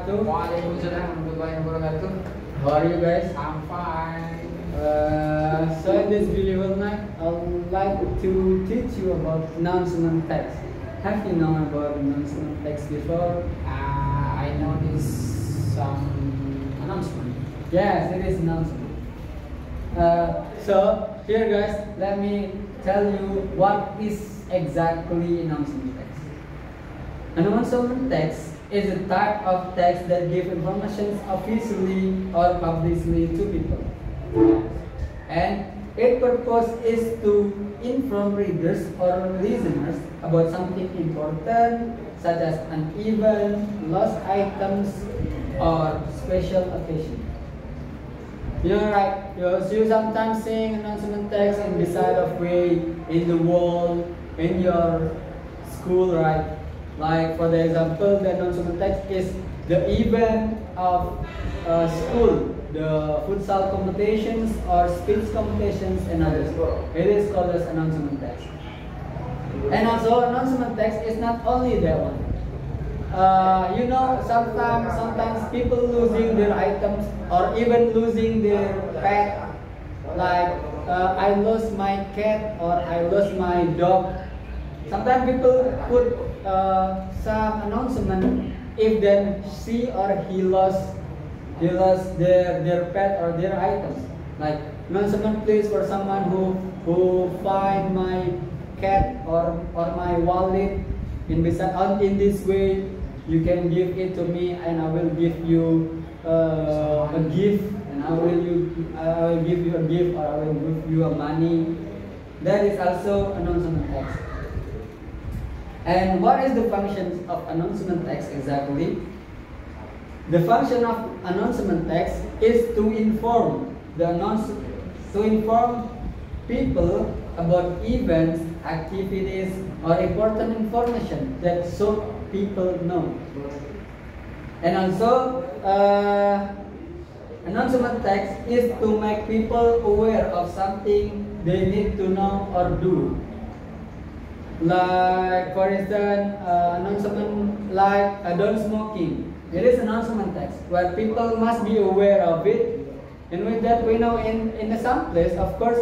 wabarakatuh. Waalaikumsalam warahmatullahi wabarakatuh. How are you guys? I'm fine. So in this beautiful night, I would like to teach you about announcement text. Have you known about announcement text before? I noticed some announcement. Yes, it is announcement. So here guys, let me tell you what is exactly announcement text. Announcement text is a type of text that gives information officially or publicly to people. And its purpose is to inform readers or listeners about something important, such as an event, lost items, or special occasion. You know, right? You sometimes seeing announcement text in the side of way, in the wall, in your school, right? Like for the example, the announcement text is the event of school, the futsal competitions or speech competitions and others. It is called as announcement text. And also announcement text is not only that one. You know, sometimes people losing their items or even losing their pet. Like I lost my cat or I lost my dog. Sometimes people put some announcement if then she or he lost their pet or their items. Like announcement please for someone who find my cat or my wallet in this way, you can give it to me and I will give you a gift, and I will give you a gift or I will give you a money. That is also announcement text. And what is the function of announcement text exactly? The function of announcement text is to inform people about events, activities, or important information that so people know. And also, announcement text is to make people aware of something they need to know or do. Like for instance, announcement like don't smoking. It is announcement text where people must be aware of it. And with that, we know in some place, of course,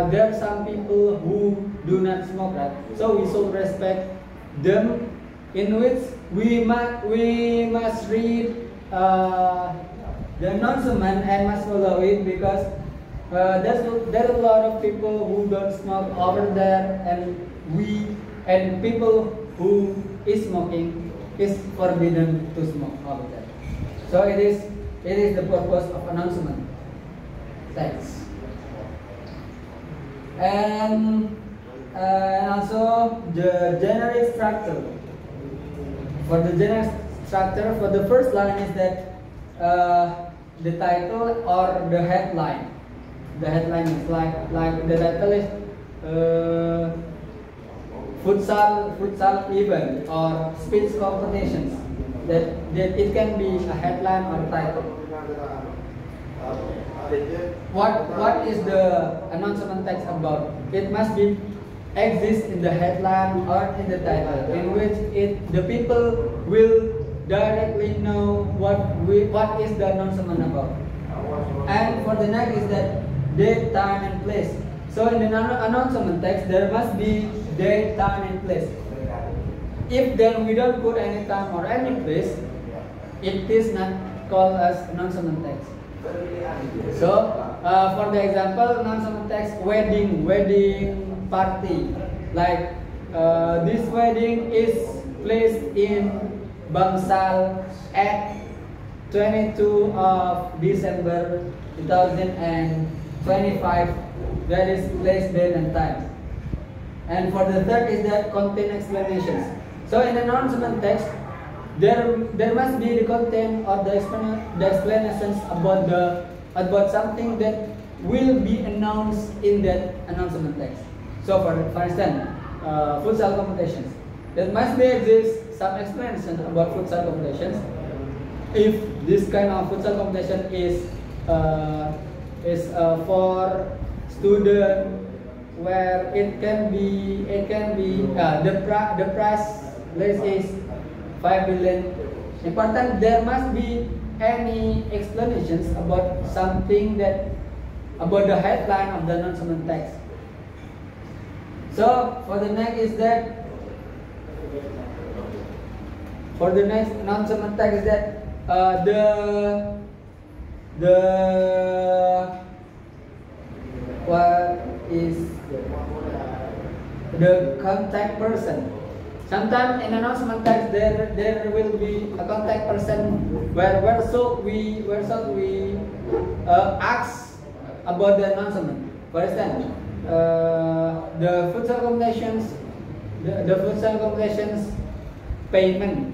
there are some people who do not smoke, right? So we should respect them. In which we must read the announcement and must follow it, because there's a lot of people who don't smoke over there, and people who is smoking is forbidden to smoke over there. So it is the purpose of announcement text. And also the generic structure. For the generic structure, for the first line is that the title or the headline. The headline is like the title is futsal event or speech competitions. That it can be a headline or title. What is the announcement text about? It must be exist in the headline or in the title, in which the people will directly know what is the announcement about. And for the next is that date, time, and place. So in the announcement text, there must be date, time, and place. If then we don't put any time or any place, it is not called as announcement text. So for the example, announcement text wedding party. Like this wedding is placed in Bangsal at 22 of December 2025. That is place, date, and time. And for the third is that content explanations. So in announcement text, there must be the content or the explanations about something that will be announced in that announcement text. So for instance, futsal competitions. There must be exist some explanation about futsal competitions. If this kind of futsal competition is for student, where it can be the price list is 5 billion important, there must be any explanations about something that about the headline of the announcement text. So for the next is that for the next announcement text is that the what is the contact person. Sometimes in announcement text there will be a contact person where should we ask about the announcement. For instance, the futsal competitions, the futsal competitions payment.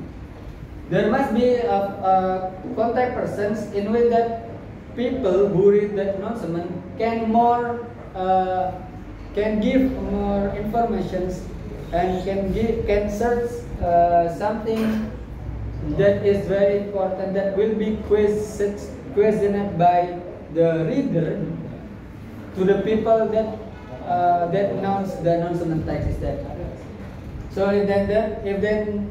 There must be a contact persons in which that people who read that announcement can give more informations and can search something that is very important that will be questioned by the reader to the people that announce the announcement text is that. So if then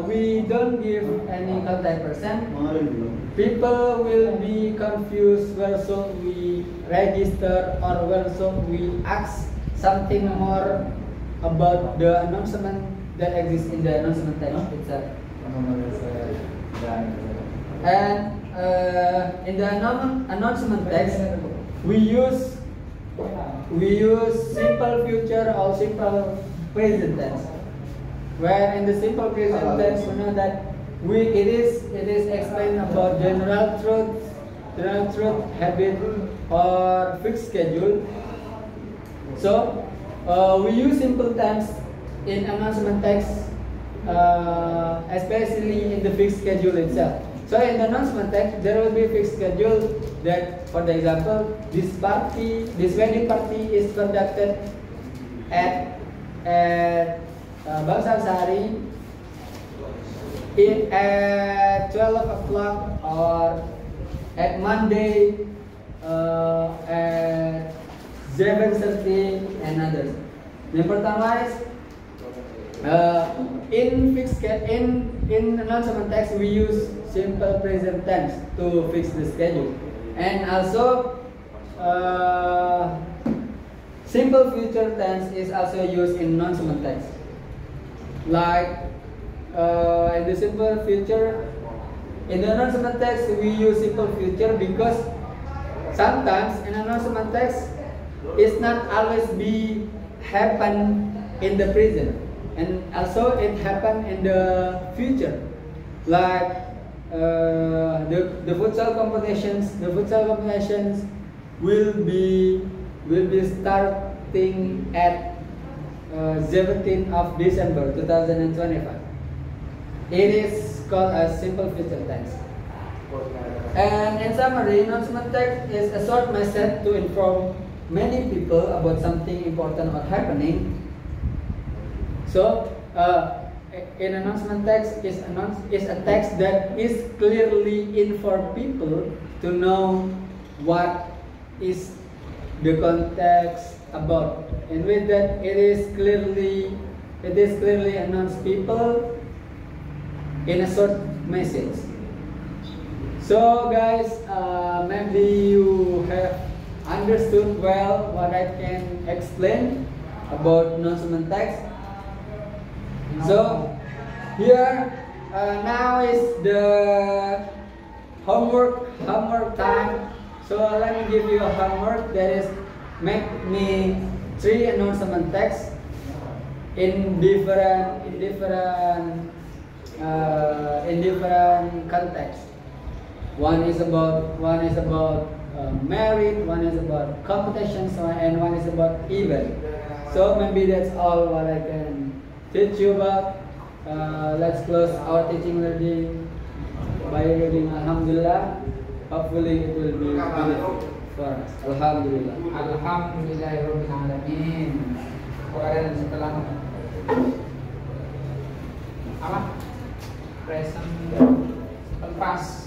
we don't give any contact person, people will be confused where should we register or where should we ask something more about the announcement that exists in the announcement text itself. And in the announcement text, we use simple future or simple present tense. Where in the simple present tense, we know that it is explained about general truth, habit, or fixed schedule. So we use simple tense in announcement text, especially in the fixed schedule itself. So in the announcement text, there will be a fixed schedule that, for the example, this wedding party is conducted at Bangsal Sari at 12 o'clock or at Monday at 7:30 and others. The pertama is in announcement text we use simple present tense to fix the schedule, and also simple future tense is also used in announcement text. Like in the simple future, in the announcement text we use simple future because sometimes in announcement text it's not always be happen in the present, and also it happen in the future. Like the futsal competitions will be starting at 17th of December 2025. It is called a simple future tense. And in summary, announcement text is a short message to inform many people about something important or happening. So, in announcement text is a text that is clearly inform people to know what is the context about, and with that it is clearly announce people in a short message. So guys, maybe you have understood well what I can explain about announcement text. So here now is the homework time. So let me give you a homework, that is make me 3 announcement texts in different contexts. One is about married, one is about competitions, and one is about event. So maybe that's all what I can teach you about. Let's close our teaching learning by reading Alhamdulillah. Hopefully it will be benefit for us. Alhamdulillah. Alhamdulillahirabbil alamin. Kemudian setelah apa? Present simple past